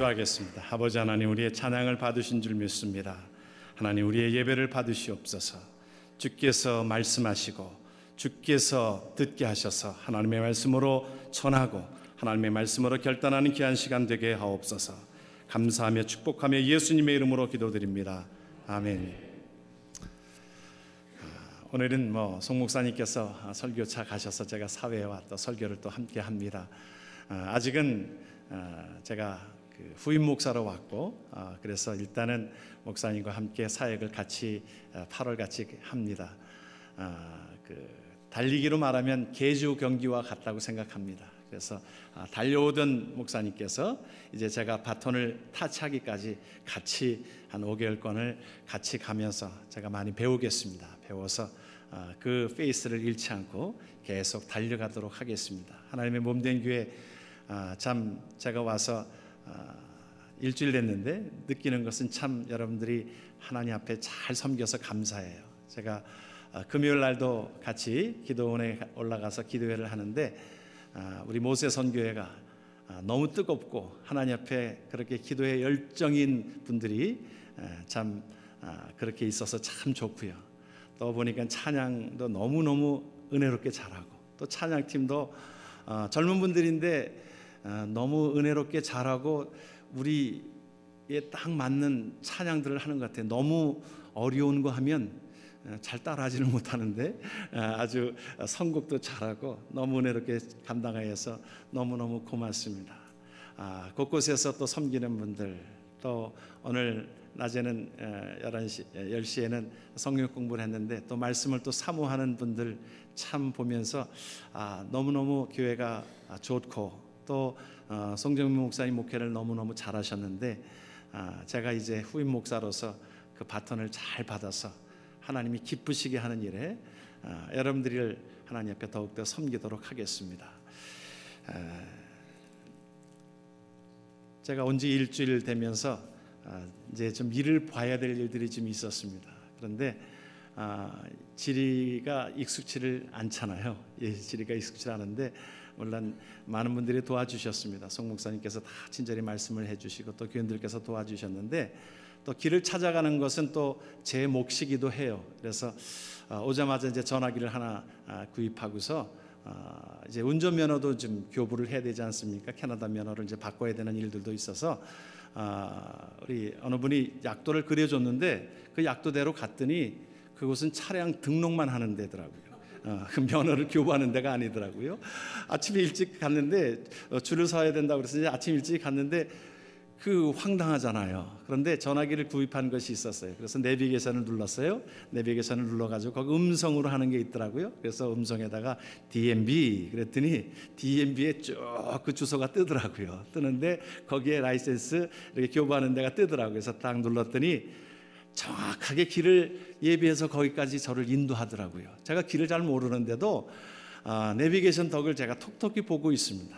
기도하겠습니다. 아버지 하나님, 우리의 찬양을 받으신 줄 믿습니다. 하나님, 우리의 예배를 받으시옵소서. 주께서 말씀하시고 주께서 듣게 하셔서 하나님의 말씀으로 전하고 하나님의 말씀으로 결단하는 귀한 시간 되게 하옵소서. 감사하며 축복하며 예수님의 이름으로 기도드립니다. 아멘. 오늘은 송 목사님께서 설교차 가셔서 제가 사회와 또 설교를 또 함께 합니다. 아직은 제가 후임 목사로 왔고, 그래서 일단은 목사님과 함께 사역을 같이 8월 같이 합니다. 달리기로 말하면 계주 경기와 같다고 생각합니다. 그래서 달려오던 목사님께서 이제 제가 바톤을 타치하기까지 같이 한 5개월권을 같이 가면서 제가 많이 배우겠습니다. 배워서 그 페이스를 잃지 않고 계속 달려가도록 하겠습니다. 하나님의 몸된 교회, 참 제가 와서 일주일 됐는데 느끼는 것은 참 여러분들이 하나님 앞에 잘 섬겨서 감사해요. 제가 금요일 날도 같이 기도원에 올라가서 기도회를 하는데 우리 모세 선교회가 너무 뜨겁고 하나님 앞에 그렇게 기도에 열정인 분들이 참 그렇게 있어서 참 좋고요. 또 보니까 찬양도 너무너무 은혜롭게 잘하고, 또 찬양팀도 젊은 분들인데 너무 은혜롭게 잘하고 우리에 딱 맞는 찬양들을 하는 것 같아요. 너무 어려운 거 하면 잘 따라하지는 못하는데 아주 선곡도 잘하고 너무 은혜롭게 감당하여서 너무너무 고맙습니다. 곳곳에서 또 섬기는 분들, 또 오늘 낮에는 10시에는 성경 공부를 했는데 또 말씀을 또 사모하는 분들 참 보면서 너무너무 교회가 좋고, 또 송정민 목사님 목회를 너무너무 잘하셨는데 제가 이제 후임 목사로서 그 바톤을 잘 받아서 하나님이 기쁘시게 하는 일에 여러분들을 하나님 앞에 더욱더 섬기도록 하겠습니다. 제가 온 지 일주일 되면서 이제 좀 일을 봐야 될 일들이 좀 있었습니다. 그런데 지리가 익숙치를 않잖아요. 지리가 익숙치 않은데 물론 많은 분들이 도와주셨습니다. 송 목사님께서 다 친절히 말씀을 해주시고 또 교인들께서 도와주셨는데, 또 길을 찾아가는 것은 또 제 몫이기도 해요. 그래서 오자마자 이제 전화기를 하나 구입하고서 이제 운전면허도 좀 교부를 해야 되지 않습니까? 캐나다 면허를 이제 바꿔야 되는 일들도 있어서 우리 어느 분이 약도를 그려줬는데 그 약도대로 갔더니 그곳은 차량 등록만 하는 데더라고요. 그 면허를 교부하는 데가 아니더라고요. 아침에 일찍 갔는데 줄을 서야 된다고 그래서 이제 아침 일찍 갔는데 황당하잖아요. 그런데 전화기를 구입한 것이 있었어요. 그래서 내비게이션을 눌렀어요. 내비게이션을 눌러가지고 거기 음성으로 하는 게 있더라고요. 그래서 음성에다가 DMB 그랬더니 DMB에 쭉 그 주소가 뜨더라고요. 뜨는데 거기에 라이센스 이렇게 교부하는 데가 뜨더라고요. 그래서 딱 눌렀더니 정확하게 길을 예비해서 거기까지 저를 인도하더라고요. 제가 길을 잘 모르는데도 내비게이션 덕을 제가 톡톡히 보고 있습니다.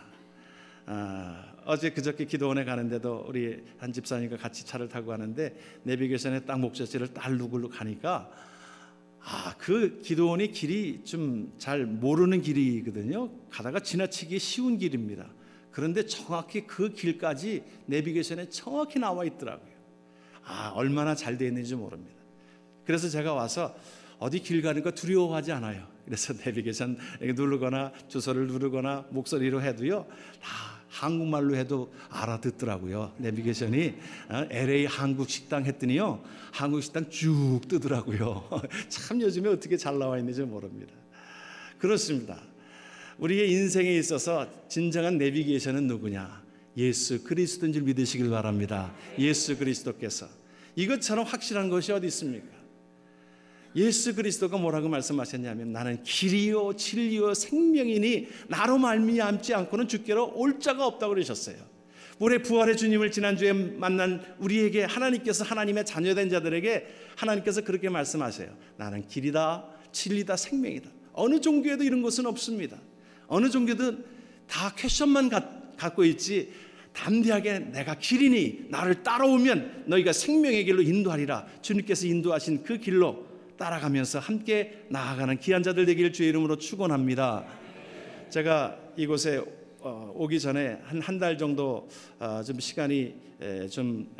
어제 그저께 기도원에 가는데도 우리 한 집사님과 같이 차를 타고 가는데 내비게이션에 딱 목적지를 딱 누르고 가니까 그 기도원이 길이 좀 잘 모르는 길이거든요. 가다가 지나치기 쉬운 길입니다. 그런데 정확히 그 길까지 내비게이션에 정확히 나와 있더라고요. 얼마나 잘 되어 있는지 모릅니다. 그래서 제가 와서 어디 길 가는 거 두려워하지 않아요. 그래서 내비게이션 누르거나 주소를 누르거나 목소리로 해도요, 다 한국말로 해도 알아듣더라고요. 내비게이션이 LA 한국 식당 했더니요, 한국 식당 쭉 뜨더라고요. 참 요즘에 어떻게 잘 나와 있는지 모릅니다. 그렇습니다. 우리의 인생에 있어서 진정한 내비게이션은 누구냐? 예수 그리스도인 줄 믿으시길 바랍니다. 예수 그리스도께서. 이것처럼 확실한 것이 어디 있습니까? 예수 그리스도가 뭐라고 말씀하셨냐면, 나는 길이요 진리요 생명이니 나로 말미암지 않고는 주께로 올 자가 없다고 그러셨어요. 우리 부활의 주님을 지난주에 만난 우리에게 하나님께서, 하나님의 자녀된 자들에게 하나님께서 그렇게 말씀하세요. 나는 길이다 진리다 생명이다. 어느 종교에도 이런 것은 없습니다. 어느 종교든 다 퀘션만 갖고 있지, 담대하게 내가 길이니 나를 따라오면 너희가 생명의 길로 인도하리라. 주님께서 인도하신 그 길로 따라가면서 함께 나아가는 귀한 자들 되기를 주의 이름으로 축원합니다. 제가 이곳에 오기 전에 한 달 정도 좀 시간이 좀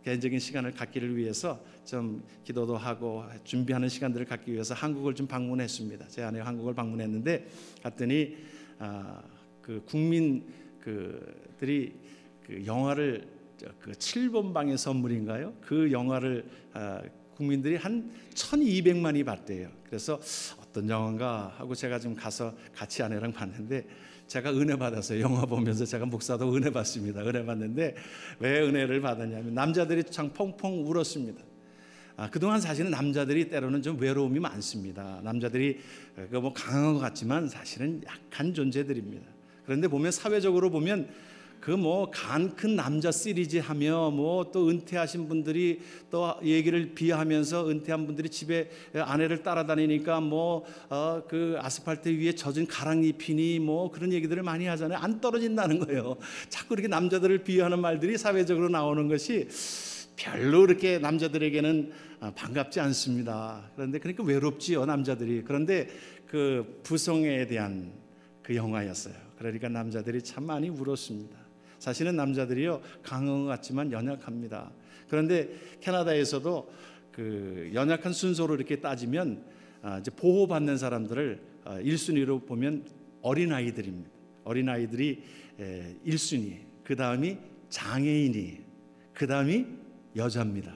개인적인 시간을 갖기를 위해서 좀 기도도 하고 준비하는 시간들을 갖기 위해서 한국을 좀 방문했습니다. 제 아내가 한국을 방문했는데 갔더니 그 국민 그들이 그 영화를 그 7번 방의 선물인가요? 그 영화를 국민들이 한 1200만이 봤대요. 그래서 어떤 영화인가 하고 제가 좀 가서 같이 아내랑 봤는데 제가 은혜 받았어요. 영화 보면서 제가 목사도 은혜 받습니다. 은혜 받는데 왜 은혜를 받았냐면 남자들이 참 펑펑 울었습니다. 그동안 사실은 남자들이 때로는 좀 외로움이 많습니다. 남자들이 뭐 강한 것 같지만 사실은 약한 존재들입니다. 그런데 보면 사회적으로 보면 그 뭐 간 큰 남자 시리즈 하며 뭐 또 은퇴하신 분들이 또 얘기를 비하하면서 은퇴한 분들이 집에 아내를 따라다니니까 뭐 그 아스팔트 위에 젖은 가랑잎이니 뭐 그런 얘기들을 많이 하잖아요. 안 떨어진다는 거예요. 자꾸 이렇게 남자들을 비하하는 말들이 사회적으로 나오는 것이 별로 그렇게 남자들에게는 반갑지 않습니다. 그런데 그러니까 외롭지요, 남자들이. 그런데 그 부성애에 대한 그 영화였어요. 그러니까 남자들이 참 많이 울었습니다. 사실은 남자들이요 강한 것 같지만 연약합니다. 그런데 캐나다에서도 그 연약한 순서로 이렇게 따지면 이제 보호받는 사람들을 1순위로 보면 어린아이들입니다. 어린아이들이 1순위, 그 다음이 장애인이, 그 다음이 여자입니다.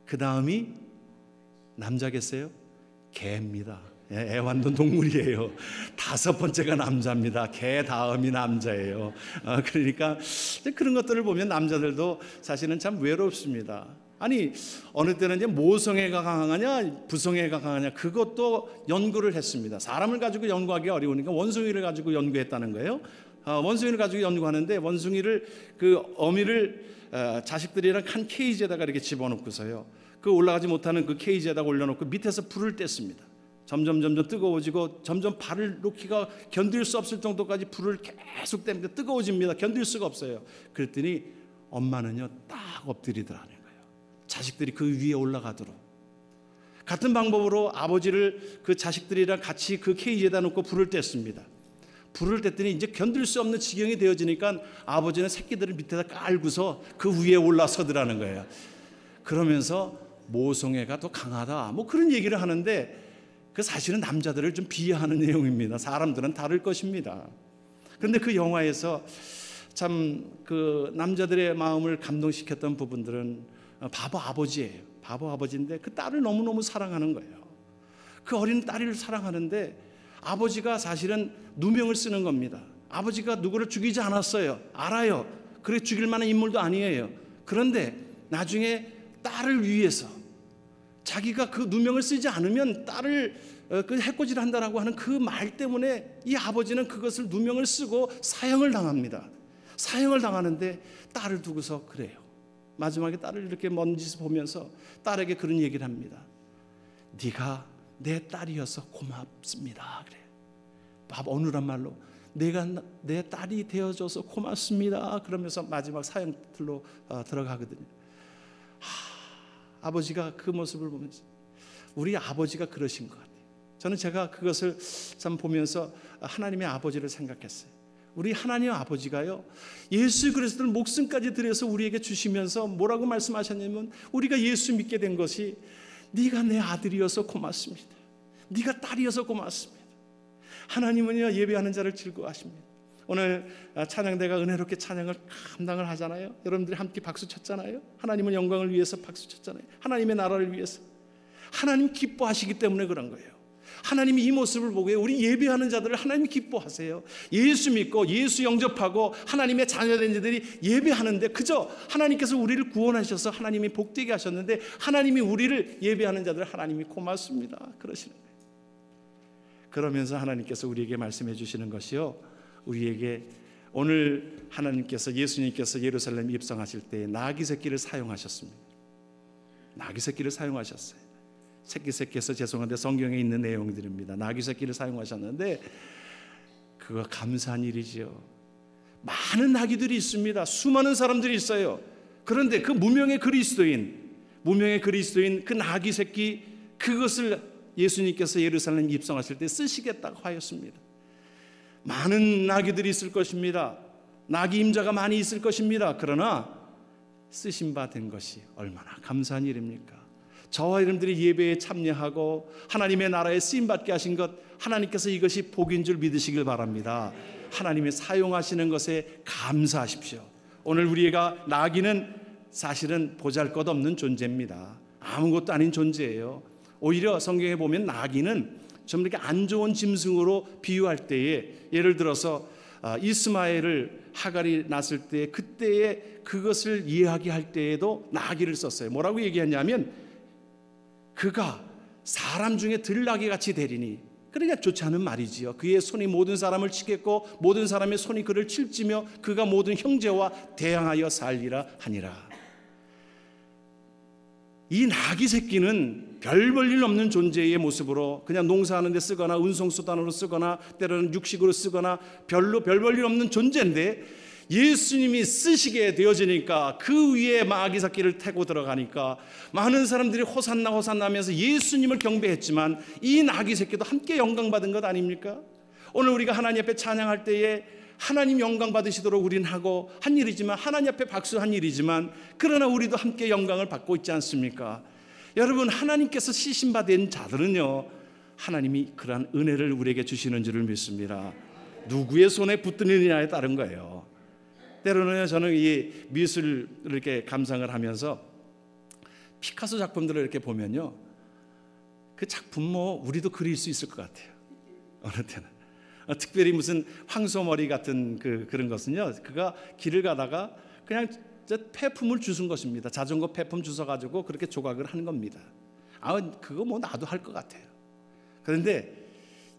그 다음이 남자겠어요? 개입니다. 애완동 동물이에요. 5번째가 남자입니다. 개 다음이 남자예요. 그러니까 그런 것들을 보면 남자들도 사실은 참 외롭습니다. 아니 어느 때는 이제 모성애가 강하냐 부성애가 강하냐 그것도 연구를 했습니다. 사람을 가지고 연구하기 어려우니까 원숭이를 가지고 연구했다는 거예요. 원숭이를 가지고 연구하는데 원숭이를 그 어미를 자식들이랑 한 케이지에다가 이렇게 집어넣고서요. 그 올라가지 못하는 그 케이지에다가 올려놓고 밑에서 불을 뗐습니다. 점점 뜨거워지고 점점 발을 놓기가 견딜 수 없을 정도까지 불을 계속 뗍니다. 뜨거워집니다. 견딜 수가 없어요. 그랬더니 엄마는요 딱 엎드리더라는 거예요. 자식들이 그 위에 올라가도록. 같은 방법으로 아버지를 그 자식들이랑 같이 그 케이지에다 놓고 불을 뗐습니다. 불을 뗐더니 이제 견딜 수 없는 지경이 되어지니까 아버지는 새끼들을 밑에다 깔고서 그 위에 올라서더라는 거예요. 그러면서 모성애가 더 강하다 뭐 그런 얘기를 하는데 그 사실은 남자들을 좀 비하하는 내용입니다. 사람들은 다를 것입니다. 그런데 그 영화에서 참 그 남자들의 마음을 감동시켰던 부분들은 바보 아버지예요. 바보 아버지인데 그 딸을 너무너무 사랑하는 거예요. 그 어린 딸을 사랑하는데 아버지가 사실은 누명을 쓰는 겁니다. 아버지가 누구를 죽이지 않았어요. 알아요. 그래 죽일 만한 인물도 아니에요. 그런데 나중에 딸을 위해서 자기가 그 누명을 쓰지 않으면 딸을 그 해코지한다라고 하는 그 말 때문에 이 아버지는 그것을 누명을 쓰고 사형을 당합니다. 사형을 당하는데 딸을 두고서 그래요. 마지막에 딸을 이렇게 먼지서 보면서 딸에게 그런 얘기를 합니다. 네가 내 딸이어서 고맙습니다. 그래. 어느란 말로 내가 내 딸이 되어줘서 고맙습니다. 그러면서 마지막 사형틀로 들어가거든요. 아버지가 그 모습을 보면서 우리 아버지가 그러신 것 같아요. 저는 제가 그것을 참 보면서 하나님의 아버지를 생각했어요. 우리 하나님 아버지가요 예수 그리스도를 목숨까지 들여서 우리에게 주시면서 뭐라고 말씀하셨냐면 우리가 예수 믿게 된 것이 네가 내 아들이어서 고맙습니다. 네가 딸이어서 고맙습니다. 하나님은요 예배하는 자를 즐거워하십니다. 오늘 찬양대가 은혜롭게 찬양을 감당을 하잖아요. 여러분들이 함께 박수 쳤잖아요. 하나님은 영광을 위해서 박수 쳤잖아요. 하나님의 나라를 위해서. 하나님 기뻐하시기 때문에 그런 거예요. 하나님이 이 모습을 보고 우리 예배하는 자들을 하나님이 기뻐하세요. 예수 믿고 예수 영접하고 하나님의 자녀된 자들이 예배하는데 그저 하나님께서 우리를 구원하셔서 하나님이 복되게 하셨는데 하나님이 우리를 예배하는 자들 하나님이 고맙습니다. 그러시는 거예요. 그러면서 하나님께서 우리에게 말씀해 주시는 것이요. 우리에게 오늘 하나님께서 예수님께서 예루살렘 입성하실 때 나귀 새끼를 사용하셨습니다. 나귀 새끼를 사용하셨어요. 새끼에서 죄송한데 성경에 있는 내용들입니다. 나귀 새끼를 사용하셨는데 그거 감사한 일이지요. 많은 나귀들이 있습니다. 수많은 사람들이 있어요. 그런데 그 무명의 그리스도인 그 나귀 새끼 그것을 예수님께서 예루살렘 입성하실 때 쓰시겠다고 하였습니다. 많은 나귀들이 있을 것입니다. 나귀 임자가 많이 있을 것입니다. 그러나 쓰심바 된 것이 얼마나 감사한 일입니까? 저와 여러분들이 예배에 참여하고 하나님의 나라에 쓰임받게 하신 것, 하나님께서 이것이 복인 줄 믿으시길 바랍니다. 하나님이 사용하시는 것에 감사하십시오. 오늘 우리가 나귀는 사실은 보잘것없는 존재입니다. 아무것도 아닌 존재예요. 오히려 성경에 보면 나귀는 좀 이렇게 안 좋은 짐승으로 비유할 때에, 예를 들어서 이스마엘을 하갈이 낳았을 때 그때에 그것을 이야기할 때에도 나귀를 썼어요. 뭐라고 얘기했냐면 그가 사람 중에 들나귀 같이 되리니, 그러니까 좋지 않은 말이지요. 그의 손이 모든 사람을 치겠고 모든 사람의 손이 그를 칠지며 그가 모든 형제와 대항하여 살리라 하니라. 이 나귀 새끼는 별 볼 일 없는 존재의 모습으로 그냥 농사하는 데 쓰거나 운송수단으로 쓰거나 때로는 육식으로 쓰거나 별로 별 볼 일 없는 존재인데, 예수님이 쓰시게 되어지니까 그 위에 나귀 새끼를 태고 들어가니까 많은 사람들이 호산나 호산나 하면서 예수님을 경배했지만 이 나귀 새끼도 함께 영광받은 것 아닙니까? 오늘 우리가 하나님 앞에 찬양할 때에 하나님 영광 받으시도록 우리는 하고 한 일이지만, 하나님 앞에 박수한 일이지만, 그러나 우리도 함께 영광을 받고 있지 않습니까? 여러분, 하나님께서 시신받은 자들은요, 하나님이 그러한 은혜를 우리에게 주시는 줄을 믿습니다. 누구의 손에 붙드느냐에 따른 거예요. 때로는 저는 이 미술을 이렇게 감상을 하면서 피카소 작품들을 이렇게 보면요, 그 작품 우리도 그릴 수 있을 것 같아요. 어느 때는 특별히 무슨 황소머리 같은 그런 것은요, 그가 길을 가다가 그냥 폐품을 주운 것입니다. 자전거 폐품 주워가지고 그렇게 조각을 하는 겁니다. 그거 나도 할 것 같아요. 그런데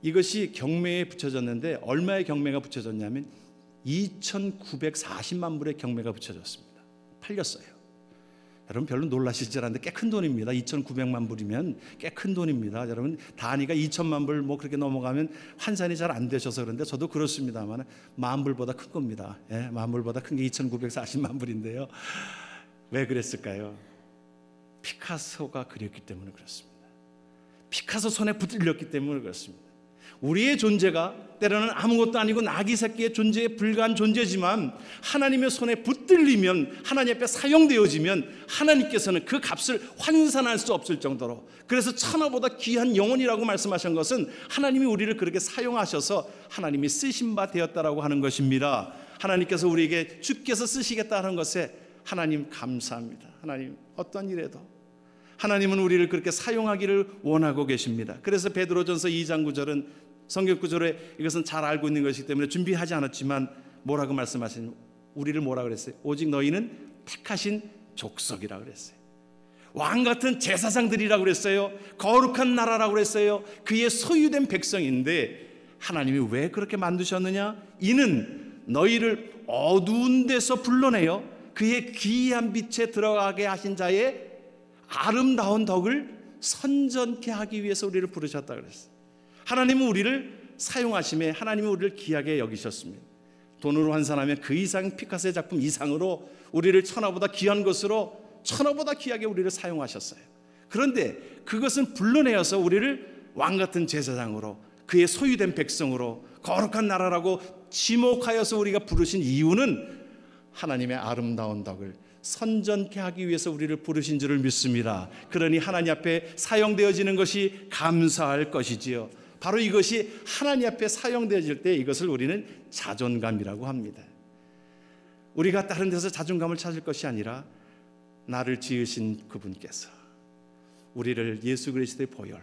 이것이 경매에 붙여졌는데, 얼마의 경매가 붙여졌냐면 2,940만 불의 경매가 붙여졌습니다. 팔렸어요. 여러분, 별로 놀라실 줄 알았는데 꽤 큰 돈입니다. 2,900만 불이면 꽤 큰 돈입니다. 여러분, 단위가 2,000만 불 그렇게 넘어가면 환산이 잘 안 되셔서 그런데 저도 그렇습니다만 10,000불보다 큰 겁니다. 예, 10,000불보다 큰 게 2,940만 불인데요. 왜 그랬을까요? 피카소가 그렸기 때문에 그렇습니다. 피카소 손에 붙들렸기 때문에 그렇습니다. 우리의 존재가 때로는 아무것도 아니고 나귀 새끼의 존재에 불과한 존재지만 하나님의 손에 붙들리면, 하나님 앞에 사용되어지면 하나님께서는 그 값을 환산할 수 없을 정도로, 그래서 천하보다 귀한 영혼이라고 말씀하신 것은 하나님이 우리를 그렇게 사용하셔서 하나님이 쓰신 바 되었다라고 하는 것입니다. 하나님께서 우리에게 주께서 쓰시겠다는 것에 하나님 감사합니다. 하나님 어떤 일에도 하나님은 우리를 그렇게 사용하기를 원하고 계십니다. 그래서 베드로전서 2장 9절은 성경 구절에 이것은 잘 알고 있는 것이기 때문에 준비하지 않았지만 뭐라고 말씀하시냐면, 우리를 뭐라 그랬어요? 오직 너희는 택하신 족속이라고 그랬어요. 왕 같은 제사장들이라고 그랬어요. 거룩한 나라라고 그랬어요. 그의 소유된 백성인데 하나님이 왜 그렇게 만드셨느냐? 이는 너희를 어두운 데서 불러내어 그의 귀한 빛에 들어가게 하신 자의 아름다운 덕을 선전케 하기 위해서 우리를 부르셨다 그랬어요. 하나님은 우리를 사용하심에 하나님은 우리를 귀하게 여기셨습니다. 돈으로 환산하면 그 이상, 피카소의 작품 이상으로 우리를 천하보다 귀한 것으로, 천하보다 귀하게 우리를 사용하셨어요. 그런데 그것은 불러내어서 우리를 왕같은 제사장으로, 그의 소유된 백성으로, 거룩한 나라라고 지목하여서 우리가 부르신 이유는 하나님의 아름다운 덕을 선전케 하기 위해서 우리를 부르신 줄을 믿습니다. 그러니 하나님 앞에 사용되어지는 것이 감사할 것이지요. 바로 이것이 하나님 앞에 사용되어질 때 이것을 우리는 자존감이라고 합니다. 우리가 다른 데서 자존감을 찾을 것이 아니라 나를 지으신 그분께서 우리를 예수 그리스도의 보혈로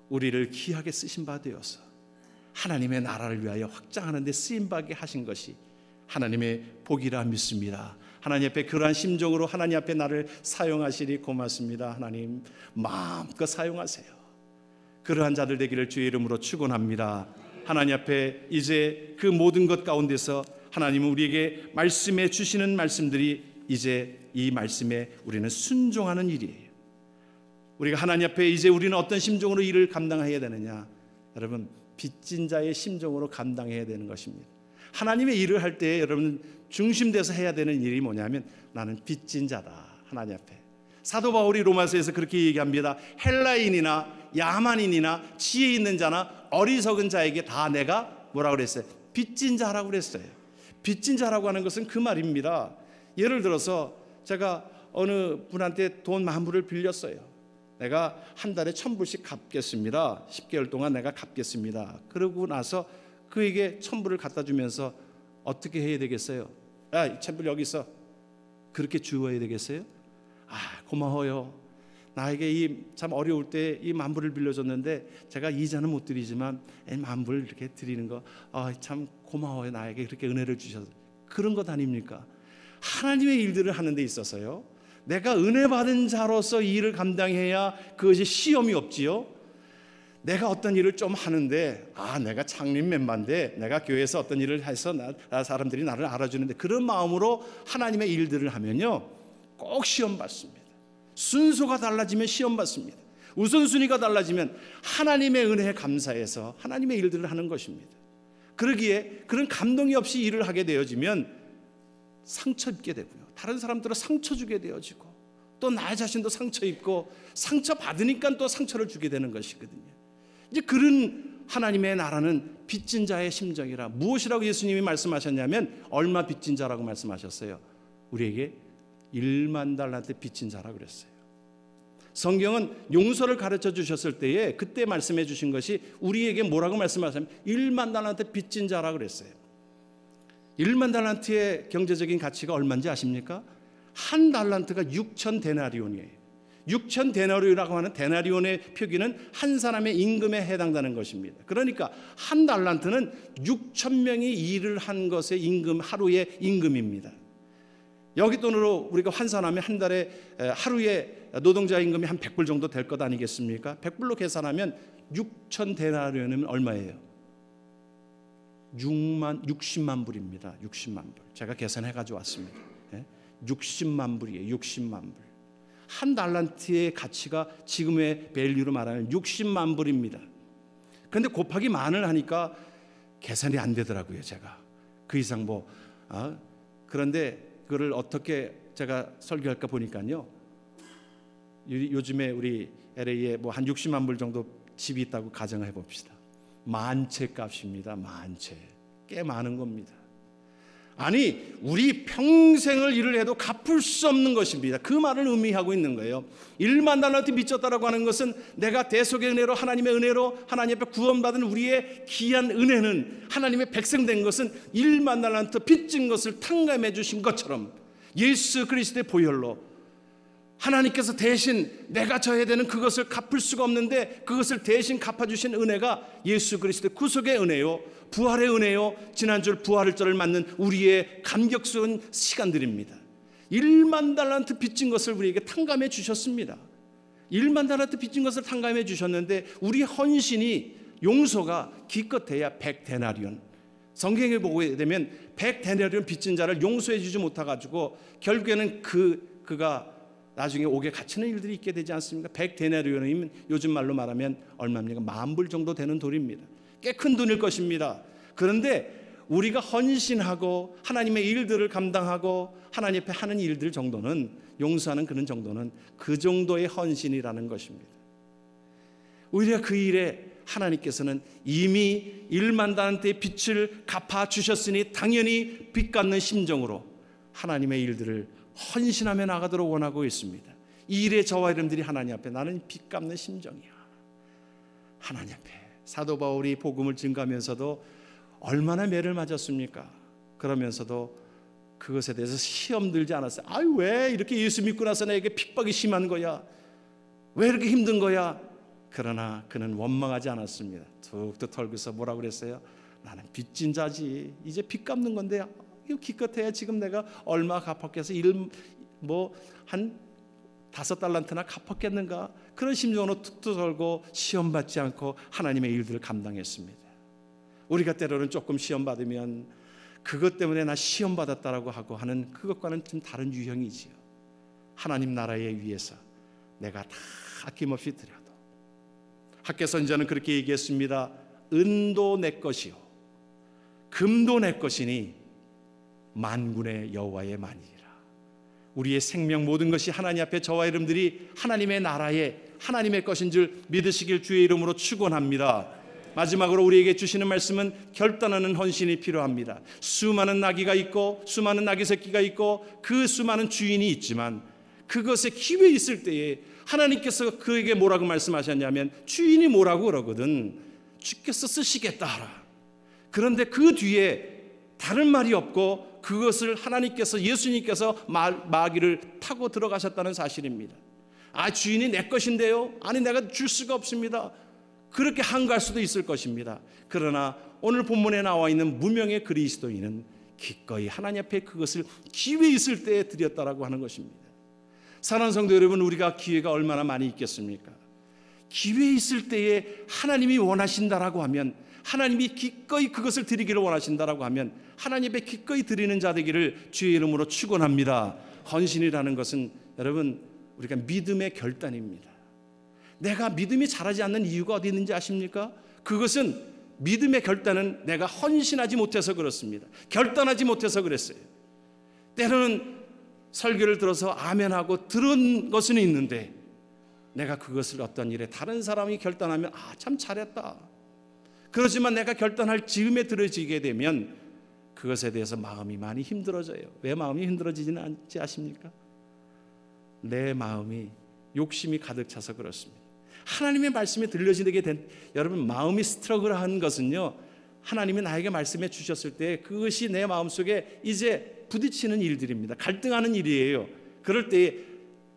우리를 귀하게 쓰신 바 되어서 하나님의 나라를 위하여 확장하는 데 쓰임받게 하신 것이 하나님의 복이라 믿습니다. 하나님 앞에 그러한 심정으로 하나님 앞에 나를 사용하시리 고맙습니다. 하나님 마음껏 사용하세요. 그러한 자들 되기를 주의 이름으로 축원합니다. 하나님 앞에 이제 그 모든 것 가운데서 하나님은 우리에게 말씀해 주시는 말씀들이 이제 이 말씀에 우리는 순종하는 일이에요. 우리가 하나님 앞에 이제 우리는 어떤 심정으로 일을 감당해야 되느냐? 여러분, 빚진 자의 심정으로 감당해야 되는 것입니다. 하나님의 일을 할 때 여러분 중심돼서 해야 되는 일이 뭐냐면, 나는 빚진 자다. 하나님 앞에. 사도 바울이 로마서에서 그렇게 얘기합니다. 헬라인이나 야만인이나 지혜 있는 자나 어리석은 자에게 다 내가 뭐라고 그랬어요? 빚진 자라고 그랬어요. 빚진 자라고 하는 것은 그 말입니다. 예를 들어서 제가 어느 분한테 돈 10,000불을 빌렸어요. 내가 한 달에 1,000불씩 갚겠습니다. 10개월 동안 내가 갚겠습니다. 그러고 나서 그에게 1,000불을 갖다 주면서 어떻게 해야 되겠어요? 야, 이 1,000불 여기 있어. 그렇게 주어야 되겠어요? 고마워요. 나에게 이 참 어려울 때 이 10,000불을 빌려줬는데 제가 이자는 못 드리지만 10,000불 이렇게 드리는 거 참 고마워요. 나에게 그렇게 은혜를 주셔서. 그런 것 아닙니까? 하나님의 일들을 하는 데 있어서요, 내가 은혜 받은 자로서 이 일을 감당해야 그것이 시험이 없지요. 내가 어떤 일을 좀 하는데 내가 창립 멤버인데 내가 교회에서 어떤 일을 해서 사람들이 나를 알아주는데, 그런 마음으로 하나님의 일들을 하면요 꼭 시험 받습니다. 순서가 달라지면 시험 받습니다. 우선순위가 달라지면 하나님의 은혜에 감사해서 하나님의 일들을 하는 것입니다. 그러기에 그런 감동이 없이 일을 하게 되어지면 상처 입게 되고요, 다른 사람들은 상처 주게 되어지고, 또 나 자신도 상처 입고, 상처 받으니까 또 상처를 주게 되는 것이거든요. 이제 그런 하나님의 나라는 빚진 자의 심정이라. 무엇이라고 예수님이 말씀하셨냐면 얼마 빚진 자라고 말씀하셨어요? 우리에게 10,000,000달란트 빚진 자라고 그랬어요. 성경은 용서를 가르쳐 주셨을 때에 그때 말씀해 주신 것이 우리에게 뭐라고 말씀하셨냐면 10,000,000달란트 빚진 자라고 그랬어요. 10,000,000달란트의 경제적인 가치가 얼마인지 아십니까? 한 달란트가 6,000데나리온이에요. 6,000데나리온이라고 하는 데나리온의 표기는 한 사람의 임금에 해당되는 것입니다. 그러니까 한 달란트는 6,000명이 일을 한 것의 임금, 하루의 임금입니다. 여기 돈으로 우리가 환산하면 한 달에 하루에 노동자 임금이 한 100불 정도 될 것 아니겠습니까? 100불로 계산하면 6,000데나리온이면 얼마예요? 60만 불입니다. 60만 불. 제가 계산해 가지고 왔습니다. 60만 불이에요. 60만 불. 한 달란트의 가치가 지금의 밸류로 말하면 60만 불입니다. 그런데 곱하기 만을 하니까 계산이 안 되더라고요. 제가 그 이상 그런데 그거를 어떻게 제가 설교할까 보니까요, 요즘에 우리 LA에 한 60만 불 정도 집이 있다고 가정해 봅시다. 만채 값입니다. 만채. 꽤 많은 겁니다. 아니, 우리 평생을 일을 해도 갚을 수 없는 것입니다. 그 말을 의미하고 있는 거예요. 10,000달란트 빚졌다라고 하는 것은 내가 대속의 은혜로, 하나님의 은혜로 하나님 앞에 구원받은 우리의 귀한 은혜는, 하나님의 백성된 것은 10,000달란트 빚진 것을 탕감해 주신 것처럼 예수 그리스도의 보혈로 하나님께서 대신 내가 져야 되는 그것을 갚을 수가 없는데 그것을 대신 갚아주신 은혜가 예수 그리스도의 구속의 은혜요, 부활의 은혜요, 지난주 부활절을 맞는 우리의 감격스러운 시간들입니다. 10,000달란트 빚진 것을 우리에게 탕감해 주셨습니다. 10,000달란트 빚진 것을 탕감해 주셨는데 우리 헌신이, 용서가 기껏해야 100데나리온. 성경에 보게 되면 100데나리온 빚진 자를 용서해 주지 못해가지고 결국에는 그가 나중에 옥에 갇히는 일들이 있게 되지 않습니까? 100데나리온이면 요즘 말로 말하면 얼마입니까? 10,000불 정도 되는 돈입니다. 꽤 큰 돈일 것입니다. 그런데 우리가 헌신하고 하나님의 일들을 감당하고 하나님 앞에 하는 일들 정도는, 용서하는 그런 정도는 그 정도의 헌신이라는 것입니다. 오히려 그 일에 하나님께서는 이미 10,000달란트의 빚을 갚아주셨으니 당연히 빚 갚는 심정으로 하나님의 일들을 헌신하며 나가도록 원하고 있습니다. 이 일에 저와 여러분들이 하나님 앞에, 나는 빚 갚는 심정이야. 하나님 앞에 사도 바울이 복음을 증거하면서도 얼마나 매를 맞았습니까? 그러면서도 그것에 대해서 시험 들지 않았어요. 왜 이렇게 예수 믿고 나서 나에게 핍박이 심한 거야? 왜 이렇게 힘든 거야? 그러나 그는 원망하지 않았습니다. 툭툭 털고서 뭐라고 그랬어요? 나는 빚진 자지. 이제 빚 갚는 건데 이거 기껏해야 지금 내가 얼마 갚았겠어? 한 5달란트나 갚았겠는가? 그런 심정으로 툭툭 털고 시험 받지 않고 하나님의 일들을 감당했습니다. 우리가 때로는 조금 시험 받으면 그것 때문에 나 시험 받았다라고 하고 하는 그것과는 좀 다른 유형이지요. 하나님 나라에 위해서 내가 다 아낌없이 드려도. 학개 선지자는 그렇게 얘기했습니다. 은도 내 것이요 금도 내 것이니 만군의 여호와의 만이니라. 우리의 생명 모든 것이 하나님 앞에 저와 여러분들이 하나님의 나라에 하나님의 것인 줄 믿으시길 주의 이름으로 축원합니다. 마지막으로 우리에게 주시는 말씀은 결단하는 헌신이 필요합니다. 수많은 나귀가 있고 수많은 나귀 새끼가 있고 그 수많은 주인이 있지만 그것에 기회 있을 때에 하나님께서 그에게 뭐라고 말씀하셨냐면 주인이 뭐라고 그러거든. 주께서 쓰시겠다 하라. 그런데 그 뒤에 다른 말이 없고 그것을 하나님께서 예수님께서 마귀를 타고 들어가셨다는 사실입니다. 아, 주인이 내 것인데요? 아니, 내가 줄 수가 없습니다. 그렇게 한가할 수도 있을 것입니다. 그러나 오늘 본문에 나와 있는 무명의 그리스도인은 기꺼이 하나님 앞에 그것을 기회 있을 때에 드렸다라고 하는 것입니다. 사랑하는 성도 여러분, 우리가 기회가 얼마나 많이 있겠습니까? 기회 있을 때에 하나님이 원하신다라고 하면, 하나님이 기꺼이 그것을 드리기를 원하신다라고 하면 하나님 앞에 기꺼이 드리는 자 되기를 주의 이름으로 축원합니다. 헌신이라는 것은 여러분, 우리가 믿음의 결단입니다. 내가 믿음이 자라지 않는 이유가 어디 있는지 아십니까? 그것은 믿음의 결단은 내가 헌신하지 못해서 그렇습니다. 결단하지 못해서 그랬어요. 때로는 설교를 들어서 아멘하고 들은 것은 있는데 내가 그것을 어떤 일에 다른 사람이 결단하면 아, 참 잘했다. 그렇지만 내가 결단할 즈음에 들어지게 되면 그것에 대해서 마음이 많이 힘들어져요. 왜 마음이 힘들어지지는 않지 아십니까? 내 마음이 욕심이 가득 차서 그렇습니다. 하나님의 말씀이 들려지게 된 여러분, 마음이 스트러글한 것은요, 하나님이 나에게 말씀해 주셨을 때 그것이 내 마음속에 이제 부딪히는 일들입니다. 갈등하는 일이에요. 그럴 때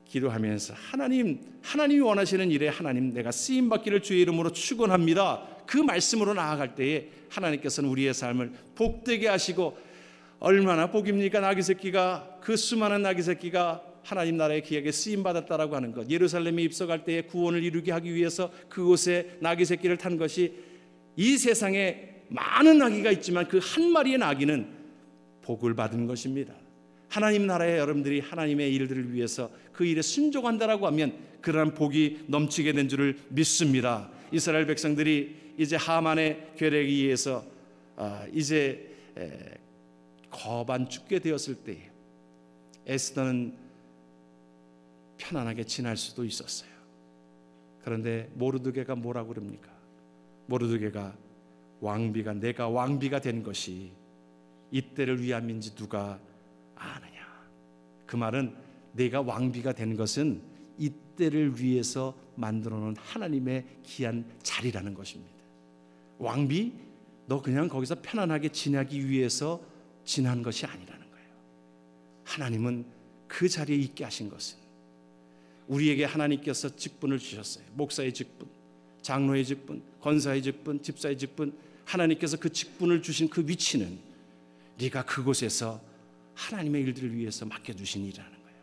기도하면서 하나님이 원하시는 일에 하나님, 내가 쓰임 받기를 주의 이름으로 축원합니다. 그 말씀으로 나아갈 때에 하나님께서는 우리의 삶을 복되게 하시고, 얼마나 복입니까? 나귀 새끼가, 그 수많은 나귀 새끼가 하나님 나라의 기획에 쓰임 받았다라고 하는 것. 예루살렘에 입성할 때에 구원을 이루게 하기 위해서 그곳에 나귀 새끼를 탄 것이, 이 세상에 많은 나귀가 있지만 그 한 마리의 나귀는 복을 받은 것입니다. 하나님 나라의 여러분들이 하나님의 일들을 위해서 그 일에 순종한다라고 하면 그러한 복이 넘치게 된 줄을 믿습니다. 이스라엘 백성들이 이제 하만의 계략에 의해서 이제 거반 죽게 되었을 때 에스더는 편안하게 지날 수도 있었어요. 그런데 모르드게가 뭐라고 그럽니까? 모르드게가 내가 왕비가 된 것이 이때를 위함인지 누가 아느냐. 그 말은 내가 왕비가 된 것은 이때를 위해서 만들어 놓은 하나님의 귀한 자리라는 것입니다. 왕비, 너 그냥 거기서 편안하게 지내기 위해서 지난 것이 아니라는 거예요. 하나님은 그 자리에 있게 하신 것은, 우리에게 하나님께서 직분을 주셨어요. 목사의 직분, 장로의 직분, 권사의 직분, 집사의 직분. 하나님께서 그 직분을 주신 그 위치는 네가 그곳에서 하나님의 일들을 위해서 맡겨주신 일이라는 거예요.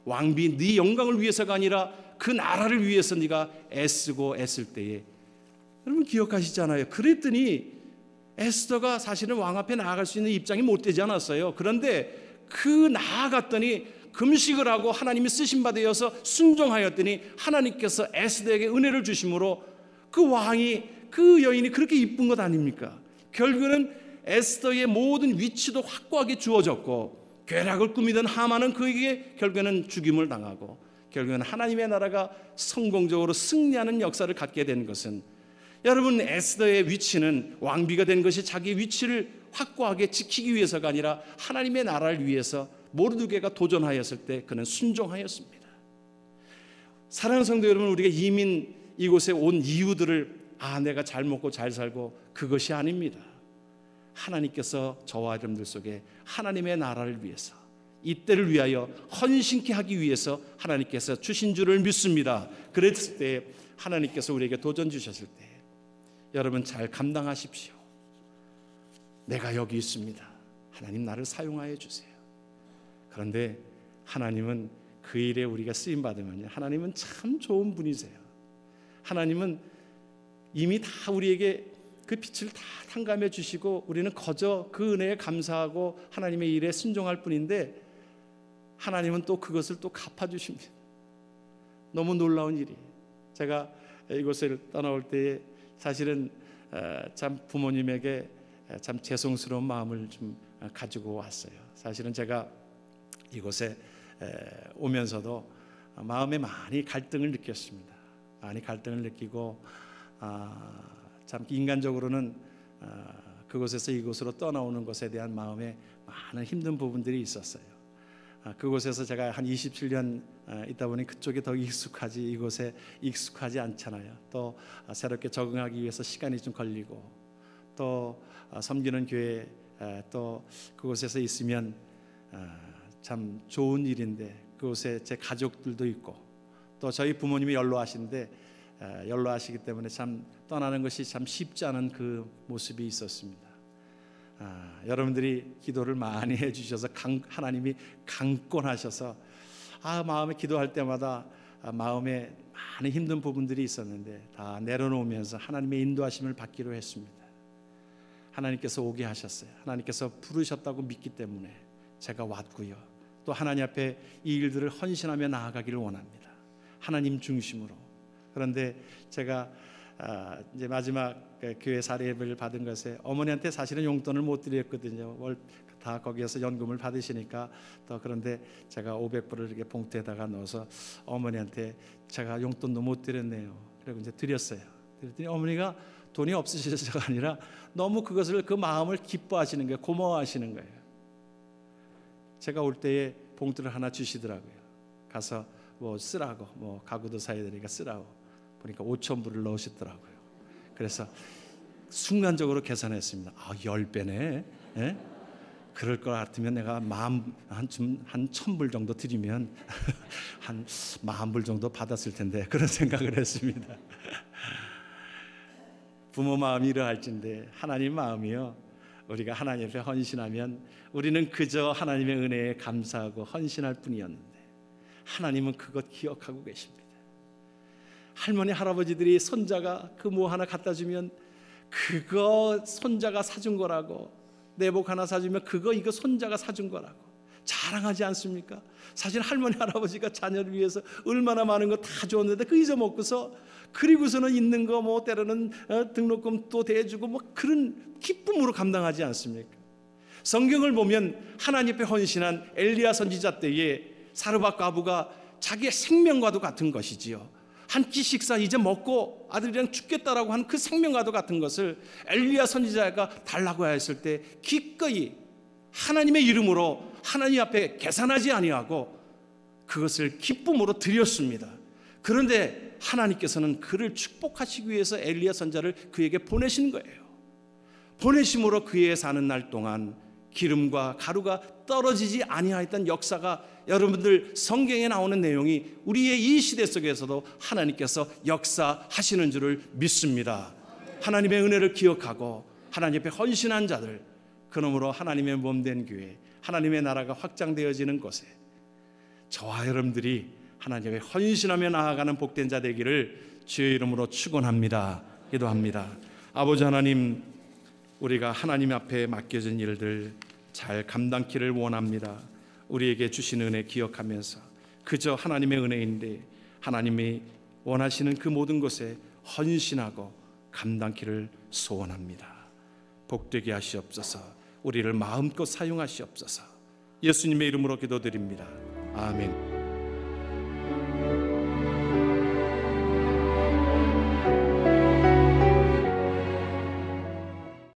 왕비, 네 영광을 위해서가 아니라 그 나라를 위해서 네가 애쓰고 애쓸 때에, 여러분 기억하시잖아요. 그랬더니 에스더가 사실은 왕 앞에 나아갈 수 있는 입장이 못 되지 않았어요. 그런데 그 나아갔더니 금식을 하고 하나님이 쓰신 바 되어서 순종하였더니 하나님께서 에스더에게 은혜를 주심으로 그 왕이, 그 여인이 그렇게 이쁜 것 아닙니까? 결국은 에스더의 모든 위치도 확고하게 주어졌고, 괴락을 꾸미던 하만은 그에게 결국에는 죽임을 당하고, 결국에는 하나님의 나라가 성공적으로 승리하는 역사를 갖게 된 것은, 여러분 에스더의 위치는, 왕비가 된 것이 자기 위치를 확고하게 지키기 위해서가 아니라 하나님의 나라를 위해서 모르드게가 도전하였을 때 그는 순종하였습니다. 사랑하는 성도 여러분, 우리가 이민 이곳에 온 이유들을 내가 잘 먹고 잘 살고 그것이 아닙니다. 하나님께서 저와 여러분들 속에 하나님의 나라를 위해서, 이때를 위하여 헌신케 하기 위해서 하나님께서 주신 줄을 믿습니다. 그랬을 때 하나님께서 우리에게 도전 주셨을 때 여러분 잘 감당하십시오. 내가 여기 있습니다. 하나님 나를 사용하여 주세요. 그런데 하나님은 그 일에 우리가 쓰임 받으면 하나님은 참 좋은 분이세요. 하나님은 이미 다 우리에게 그 빛을 다 탕감해 주시고 우리는 거저 그 은혜에 감사하고 하나님의 일에 순종할 뿐인데, 하나님은 또 그것을 또 갚아주십니다. 너무 놀라운 일이, 제가 이곳을 떠나올 때에 사실은 참 부모님에게 참 죄송스러운 마음을 좀 가지고 왔어요. 사실은 제가 이곳에 오면서도 마음에 많이 갈등을 느꼈습니다. 많이 갈등을 느끼고 참 인간적으로는 그곳에서 이곳으로 떠나오는 것에 대한 마음에 많은 힘든 부분들이 있었어요. 그곳에서 제가 한 27년 있다 보니 그쪽에 더 익숙하지 이곳에 익숙하지 않잖아요. 또 새롭게 적응하기 위해서 시간이 좀 걸리고 또 섬기는 교회 또 그곳에서 있으면 참 좋은 일인데 그곳에 제 가족들도 있고 또 저희 부모님이 연로하신데 연로하시기 때문에 참 떠나는 것이 참 쉽지 않은 그 모습이 있었습니다. 여러분들이 기도를 많이 해주셔서 하나님이 강권하셔서 마음에 기도할 때마다 마음에 많은 힘든 부분들이 있었는데 다 내려놓으면서 하나님의 인도하심을 받기로 했습니다. 하나님께서 오게 하셨어요. 하나님께서 부르셨다고 믿기 때문에 제가 왔고요. 또 하나님 앞에 이 일들을 헌신하며 나아가기를 원합니다. 하나님 중심으로. 그런데 제가 이제 마지막 교회 사례를 받은 것에 어머니한테 사실은 용돈을 못 드렸거든요. 다 거기에서 연금을 받으시니까 또 그런데 제가 500불을 이렇게 봉투에다가 넣어서 어머니한테 제가 용돈도 못 드렸네요. 그리고 이제 드렸어요. 그랬더니 어머니가 돈이 없으셔서가 아니라 너무 그 마음을 기뻐하시는 거예요. 고마워하시는 거예요. 제가 올 때에 봉투를 하나 주시더라고요. 가서 뭐 쓰라고 뭐 가구도 사야 되니까 쓰라고 보니까 5,000불을 넣으셨더라고요. 그래서 순간적으로 계산했습니다. 10배네. 예? 그럴 것 같으면 내가 한 1,000불 정도 드리면 한 10,000불 정도 받았을 텐데 그런 생각을 했습니다. 부모 마음이 이러할진데 하나님 마음이요. 우리가 하나님 앞에 헌신하면 우리는 그저 하나님의 은혜에 감사하고 헌신할 뿐이었는데 하나님은 그것 기억하고 계십니다. 할머니 할아버지들이 손자가 그 뭐 하나 갖다 주면 그거 손자가 사준 거라고, 내복 하나 사주면 이거 손자가 사준 거라고 자랑하지 않습니까? 사실 할머니 할아버지가 자녀를 위해서 얼마나 많은 거 다 줬는데 그 잊어먹고서 그리고서는 있는 거 뭐 때로는 등록금 또 대주고 뭐 그런 기쁨으로 감당하지 않습니까? 성경을 보면 하나님 앞에 헌신한 엘리야 선지자 때에 사르밧 과부가 자기의 생명과도 같은 것이지요. 한 끼 식사 이제 먹고 아들이랑 죽겠다라고 한 그 생명과도 같은 것을 엘리야 선지자가 달라고 했을 때 기꺼이 하나님의 이름으로 하나님 앞에 계산하지 아니하고 그것을 기쁨으로 드렸습니다. 그런데 하나님께서는 그를 축복하시기 위해서 엘리야 선지자를 그에게 보내신 거예요. 보내심으로 그의 사는 날 동안 기름과 가루가 떨어지지 아니하였던 역사가, 여러분들 성경에 나오는 내용이 우리의 이 시대 속에서도 하나님께서 역사하시는 줄을 믿습니다. 하나님의 은혜를 기억하고 하나님 앞에 헌신한 자들, 그러므로 하나님의 몸된 교회, 하나님의 나라가 확장되어지는 곳에 저와 여러분들이 하나님 앞에 헌신하며 나아가는 복된 자 되기를 주의 이름으로 축원합니다. 기도합니다. 아버지 하나님, 우리가 하나님 앞에 맡겨진 일들 잘 감당키를 원합니다. 우리에게 주신 은혜 기억하면서 그저 하나님의 은혜인데 하나님이 원하시는 그 모든 것에 헌신하고 감당키를 소원합니다. 복되게 하시옵소서. 우리를 마음껏 사용하시옵소서. 예수님의 이름으로 기도드립니다. 아멘.